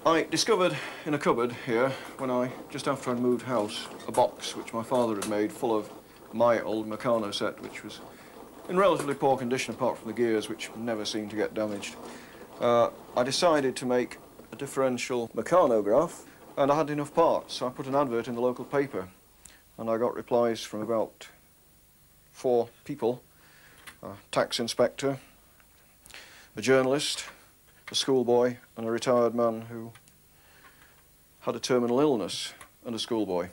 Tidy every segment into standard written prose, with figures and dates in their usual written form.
I discovered in a cupboard here, just after I'd moved house, a box which my father had made full of my old Meccano set, which was in relatively poor condition apart from the gears, which never seemed to get damaged. I decided to make a differential mechanograph, and I had enough parts, so I put an advert in the local paper, and I got replies from about 4 people: a tax inspector, a journalist, a schoolboy, and a retired man who had a terminal illness, and a schoolboy.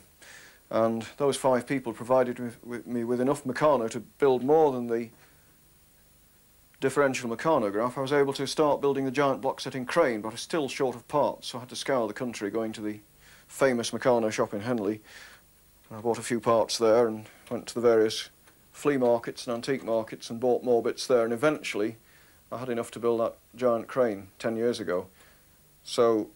And those 5 people provided me with enough Meccano to build more than the differential mechanograph. I was able to start building the giant block setting crane, but I was still short of parts, so I had to scour the country going to the famous Meccano shop in Henley. I bought a few parts there and went to the various flea markets and antique markets and bought more bits there, and eventually I had enough to build that giant crane 10 years ago. So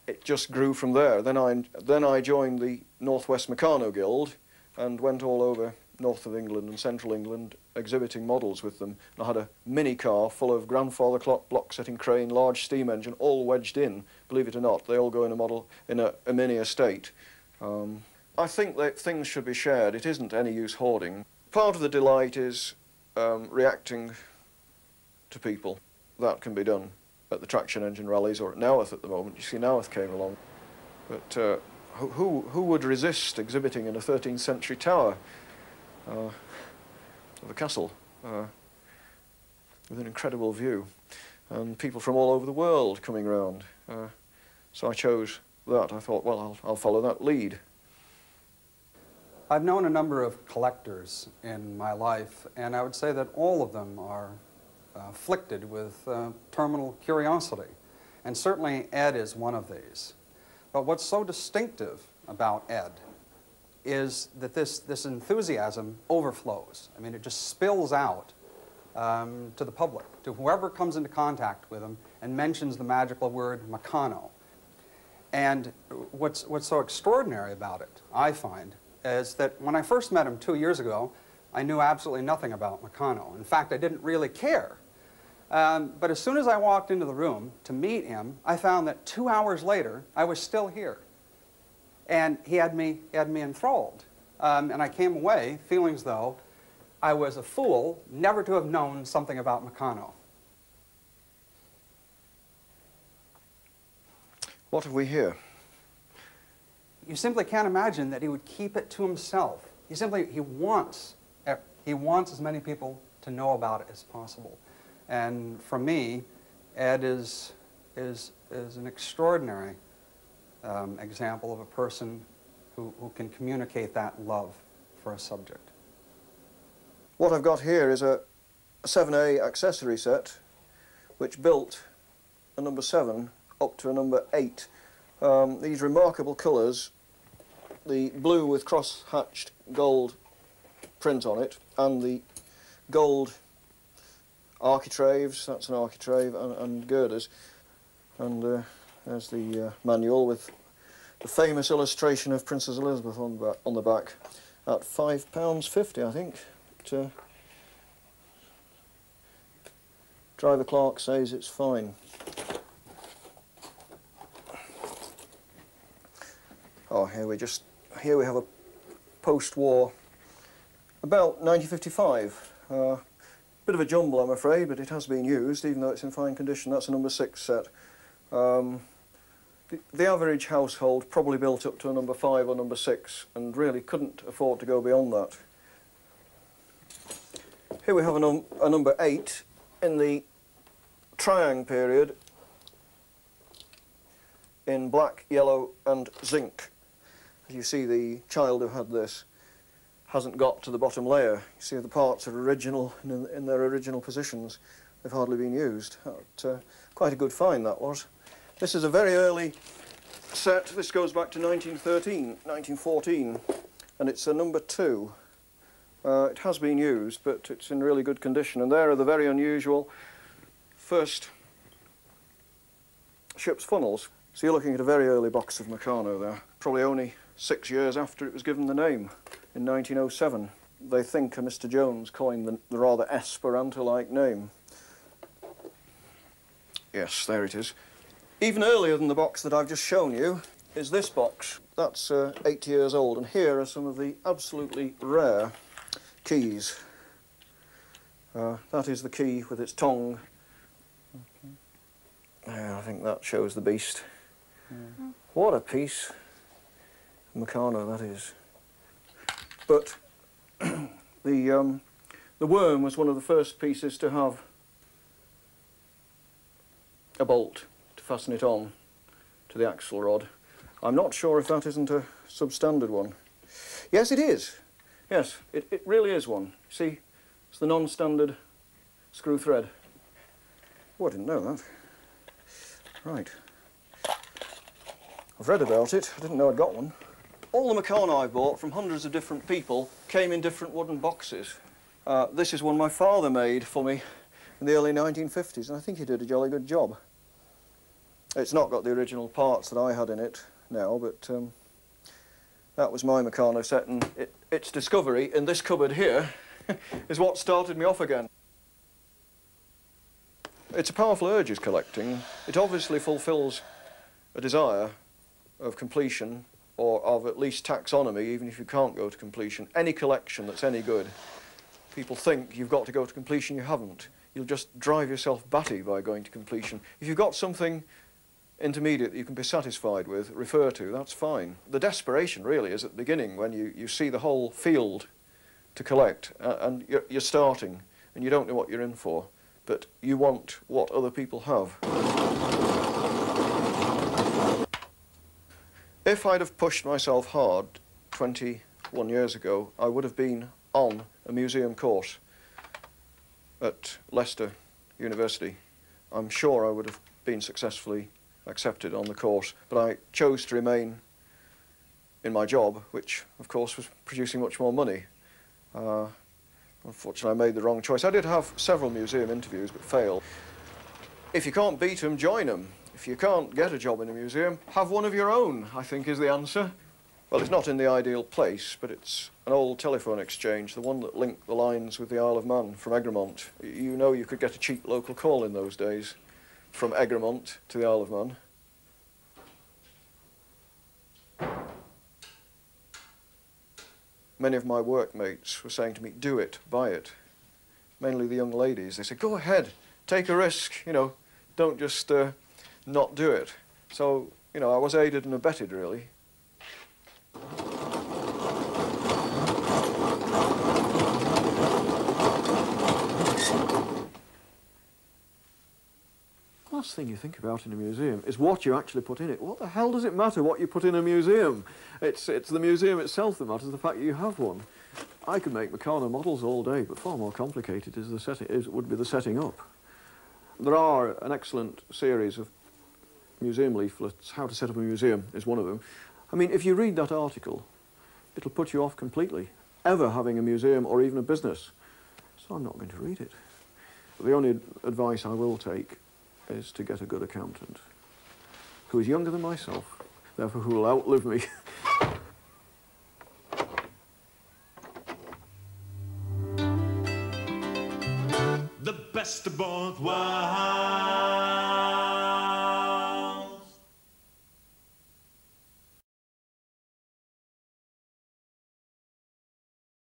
it just grew from there. Then I joined the North West Meccano Guild and went all over north of England and central England exhibiting models with them. And I had a mini car full of grandfather clock, block setting crane, large steam engine, all wedged in. Believe it or not, they all go in a model in a mini estate. I think that things should be shared. It isn't any use hoarding. Part of the delight is reacting to people. That can be done at the traction engine rallies or at Naworth at the moment. You see, Naworth came along. But who would resist exhibiting in a 13th century tower of a castle with an incredible view, and people from all over the world coming round? So I chose that. I thought, well, I'll follow that lead. I've known a number of collectors in my life, and I would say that all of them are afflicted with terminal curiosity. And certainly Ed is one of these. But what's so distinctive about Ed is that this enthusiasm overflows. I mean, it just spills out to the public, to whoever comes into contact with him and mentions the magical word Meccano. And what's so extraordinary about it, I find, is that when I first met him 2 years ago, I knew absolutely nothing about Meccano. In fact, I didn't really care. But as soon as I walked into the room to meet him, I found that 2 hours later, I was still here. And he had me enthralled. And I came away feeling as though I was a fool never to have known something about Meccano. What have we here? You simply can't imagine that he would keep it to himself. He wants as many people to know about it as possible. And for me, Ed is an extraordinary example of a person who can communicate that love for a subject. What I've got here is a 7A accessory set, which built a number 7 up to a number 8. These remarkable colours, the blue with cross-hatched gold print on it, and the gold architraves, that's an architrave, and girders. And there's the manual with the famous illustration of Princess Elizabeth on the back at £5.50, I think. Driver Clark says it's fine. Oh, here we have a post-war, about 1955. Bit of a jumble, I'm afraid, but it has been used, even though it's in fine condition. That's a number 6 set. The average household probably built up to a number 5 or number 6, and really couldn't afford to go beyond that. Here we have a number 8 in the Triang period in black, yellow and zinc. As you see, the child who had this hasn't got to the bottom layer. You see, the parts are original and in their original positions. They've hardly been used. Quite a good find, that was. This is a very early set. This goes back to 1914, and it's a number 2. It has been used, but it's in really good condition. And there are the very unusual first ship's funnels. So you're looking at a very early box of Meccano there, probably only 6 years after it was given the name, in 1907. They think Mr. Jones coined the rather Esperanto-like name. Yes, there it is. Even earlier than the box that I've just shown you is this box. That's 80 years old, and here are some of the absolutely rare keys. That is the key with its tongue. Yeah, I think that shows the beast. What a piece. Meccano, that is. But the worm was one of the first pieces to have a bolt to fasten it on to the axle rod. I'm not sure if that isn't a substandard one. Yes, it is. Yes, it really is one. See, it's the non-standard screw thread. Oh, I didn't know that. Right. I've read about it. I didn't know I'd got one. All the Meccano I bought from hundreds of different people came in different wooden boxes. This is one my father made for me in the early 1950s, and I think he did a jolly good job. It's not got the original parts that I had in it now, but that was my Meccano set, and its discovery in this cupboard here is what started me off again. It's a powerful urge is collecting. It obviously fulfills a desire of completion, or of at least taxonomy, even if you can't go to completion. Any collection that's any good, people think you've got to go to completion, you haven't. You'll just drive yourself batty by going to completion. If you've got something intermediate that you can be satisfied with, refer to, that's fine. The desperation really is at the beginning when you see the whole field to collect, and you're starting and you don't know what you're in for, but you want what other people have. If I'd have pushed myself hard 21 years ago, I would have been on a museum course at Leicester University. I'm sure I would have been successfully accepted on the course, but I chose to remain in my job, which of course was producing much more money. Unfortunately, I made the wrong choice. I did have several museum interviews, but failed. If you can't beat them, join them. If you can't get a job in a museum, have one of your own, I think is the answer. Well, it's not in the ideal place, but it's an old telephone exchange, the one that linked the lines with the Isle of Man from Egremont. You know you could get a cheap local call in those days from Egremont to the Isle of Man. Many of my workmates were saying to me, do it, buy it. Mainly the young ladies. They said, go ahead, take a risk, you know, don't just not do it. So, you know, I was aided and abetted, really. Last thing you think about in a museum is what you actually put in it. What the hell does it matter what you put in a museum? It's the museum itself that matters, the fact that you have one. I could make Meccano models all day, but far more complicated would be the setting up. There are an excellent series of museum leaflets. How to set up a museum is one of them. I mean, if you read that article, it'll put you off completely, ever having a museum or even a business. So I'm not going to read it. But the only advice I will take is to get a good accountant who is younger than myself, therefore who will outlive me. The best of both worlds.